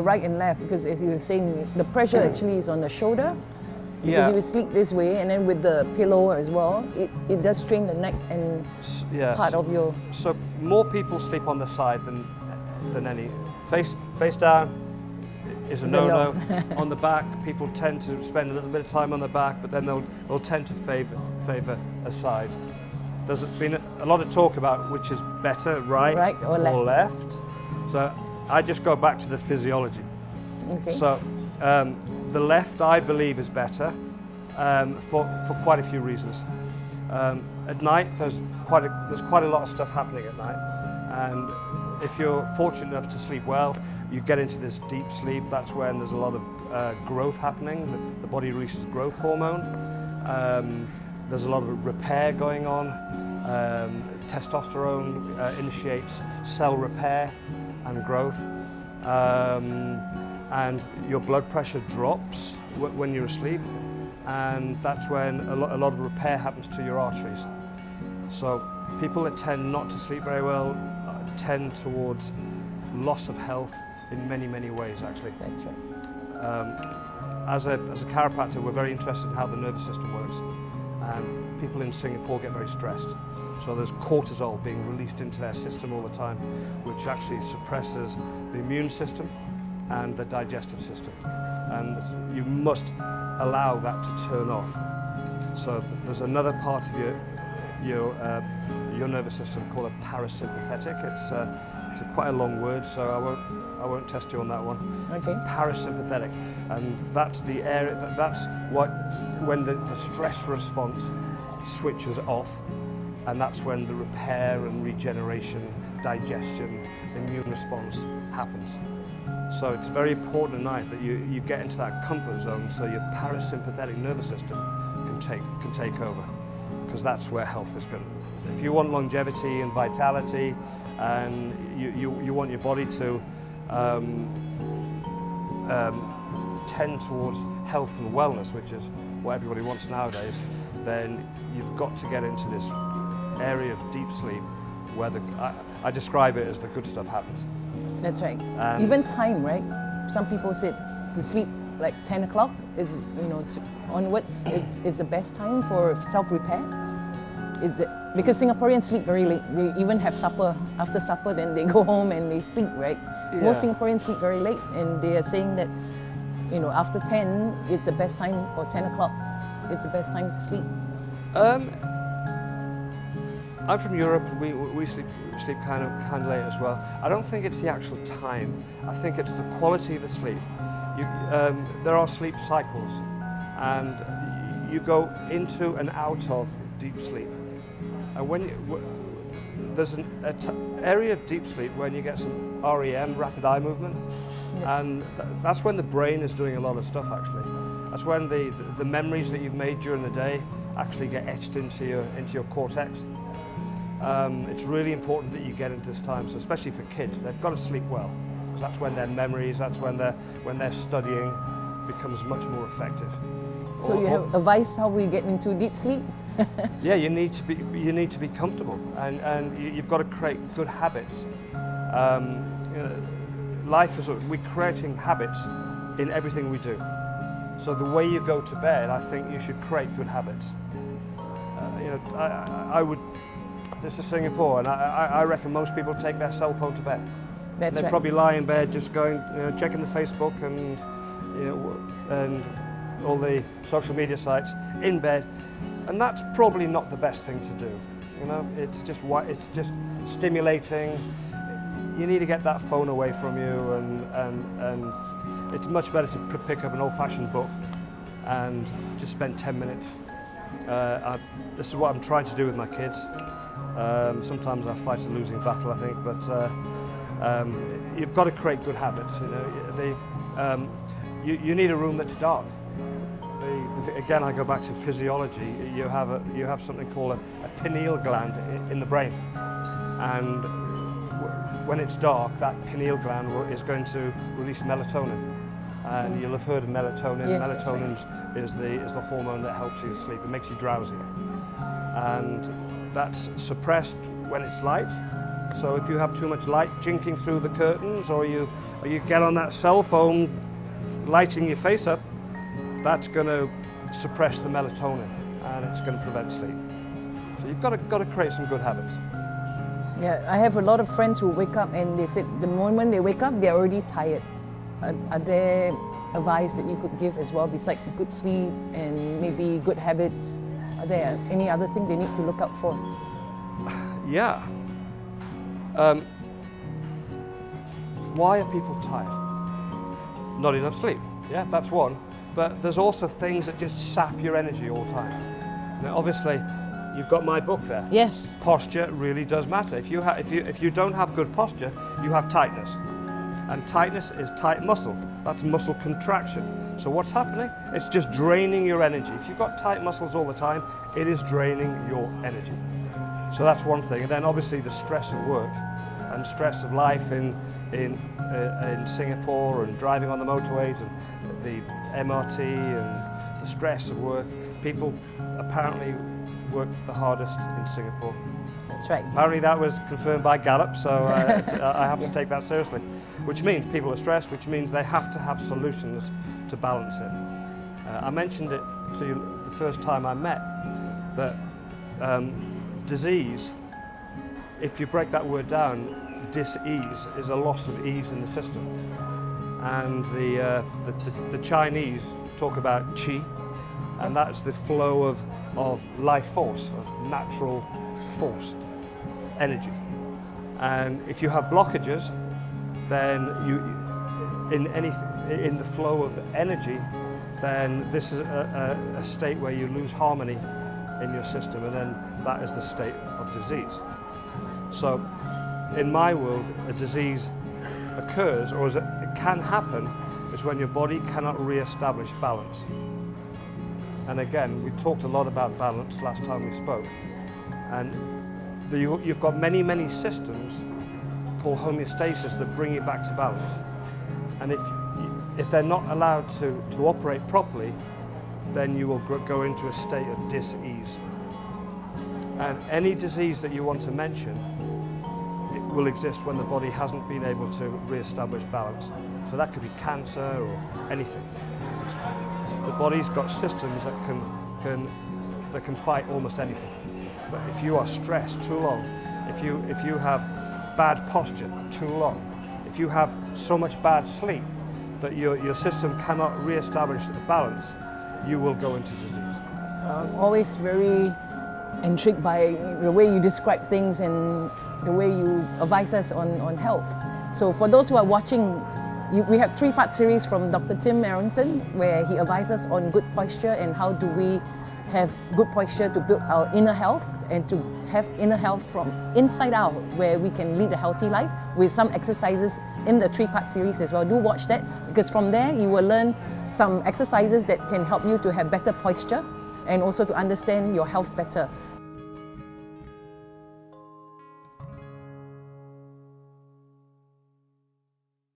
right and left, because as you were saying, the pressure actually is on the shoulder. Because you sleep this way, and then with the pillow as well, it does strain the neck and part of your... So more people sleep on the side than any. Face down is a no-no. On the back, people tend to spend a little bit of time on the back, but then they'll tend to favour a side. There's been a lot of talk about which is better, right or left. So I just go back to the physiology. Okay. So the left, I believe, is better for quite a few reasons. At night, there's quite a lot of stuff happening at night, and if you're fortunate enough to sleep well, you get into this deep sleep. That's when there's a lot of growth happening. The body releases growth hormone. There's a lot of repair going on. Testosterone initiates cell repair and growth. And your blood pressure drops when you're asleep. And that's when a lot of repair happens to your arteries. So people that tend not to sleep very well tend towards loss of health in many, many ways, actually. That's right. As a chiropractor, we're very interested in how the nervous system works. And people in Singapore get very stressed. So there's cortisol being released into their system all the time, which actually suppresses the immune system and the digestive system. And you must allow that to turn off. So there's another part of your nervous system called a parasympathetic. It's quite a long word, so I won't test you on that one. Okay. Parasympathetic, and that's the area. That's what when the stress response switches off, and that's when the repair and regeneration, digestion, immune response happens. So it's very important at night that you get into that comfort zone, so your parasympathetic nervous system can take over, because that's where health is good. If you want longevity and vitality, and you want your body to tend towards health and wellness, which is what everybody wants nowadays, then you've got to get into this area of deep sleep where I describe it as the good stuff happens. That's right. Even time, right? Some people said to sleep like 10 o'clock, it's, onwards, it's the best time for self-repair. Because Singaporeans sleep very late. They even have supper. After supper, then they go home and they sleep, right? Yeah. Most Singaporeans sleep very late, and they are saying that, after 10, it's the best time, or 10 o'clock, it's the best time to sleep. I'm from Europe. We sleep kind of late as well. I don't think it's the actual time. I think it's the quality of the sleep. There are sleep cycles, and you go into and out of deep sleep. And when there's an area of deep sleep when you get some REM, rapid eye movement, yes. And that's when the brain is doing a lot of stuff, actually. That's when the memories that you've made during the day actually get etched into your cortex. It's really important that you get into this time, so especially for kids, they've got to sleep well, because that's when their memories, that's when their studying becomes much more effective. So you have advice how we get into deep sleep? Yeah, you need to be comfortable, and you've got to create good habits. Life is we're creating habits in everything we do. So the way you go to bed, I think you should create good habits. I would. This is Singapore, and I reckon most people take their cell phone to bed. That's they right. probably lie in bed just going, checking the Facebook and all the social media sites in bed, and that's probably not the best thing to do. It's just stimulating. You need to get that phone away from you, and it's much better to pick up an old-fashioned book and just spend 10 minutes. This is what I'm trying to do with my kids. Sometimes I fight a losing battle, I think, but you've got to create good habits. You need a room that's dark. Again, I go back to physiology. You have something called a pineal gland in the brain, and when it's dark, that pineal gland is going to release melatonin. And you'll have heard of melatonin. Yes, Melatonin is the hormone that helps you sleep. It makes you drowsy, and that's suppressed when it's light, So if you have too much light jinking through the curtains, or you get on that cell phone lighting your face up, that's going to suppress the melatonin and it's going to prevent sleep. So you've got to create some good habits. Yeah, I have a lot of friends who wake up and they said the moment they wake up, they're already tired. Are there advice that you could give as well, besides good sleep and maybe good habits? Are there any other thing they need to look out for? Yeah. Why are people tired? Not enough sleep. Yeah, that's one. But there's also things that just sap your energy all the time. Now, obviously, you've got my book there. Yes. Posture really does matter. If you don't have good posture, you have tightness. And tightness is tight muscle. That's muscle contraction. So what's happening? It's just draining your energy. If you've got tight muscles all the time, it is draining your energy. So that's one thing. And then obviously the stress of work and stress of life in Singapore, and driving on the motorways and the MRT and the stress of work. People apparently work the hardest in Singapore. That's right. Apparently that was confirmed by Gallup, so I have Yes. to take that seriously. Which means people are stressed, which means they have to have solutions to balance it. I mentioned it to you the first time I met, that disease, if you break that word down, dis-ease is a loss of ease in the system. And the Chinese talk about qi, and that's the flow of life force, of natural force, energy. And if you have blockages, then in the flow of energy, then this is a state where you lose harmony in your system, and then that is the state of disease. So in my world, a disease occurs, or it can happen, is when your body cannot re-establish balance. And again, we talked a lot about balance last time we spoke. And you've got many, many systems called homeostasis that bring you back to balance. And if they're not allowed to operate properly, then you will go into a state of dis-ease. And any disease that you want to mention, it will exist when the body hasn't been able to re-establish balance. So that could be cancer or anything. The body's got systems that can fight almost anything. But if you are stressed too long, if you have bad posture too long, if you have so much bad sleep that your system cannot re-establish the balance, you will go into disease. I'm always very intrigued by the way you describe things and the way you advise us on health. So for those who are watching, we have 3-part series from Dr. Tim Arrington, where he advises on good posture and how do we have good posture to build our inner health and to have inner health from inside out, where we can lead a healthy life, with some exercises in the 3-part series as well. Do watch that, because from there you will learn some exercises that can help you to have better posture and also to understand your health better.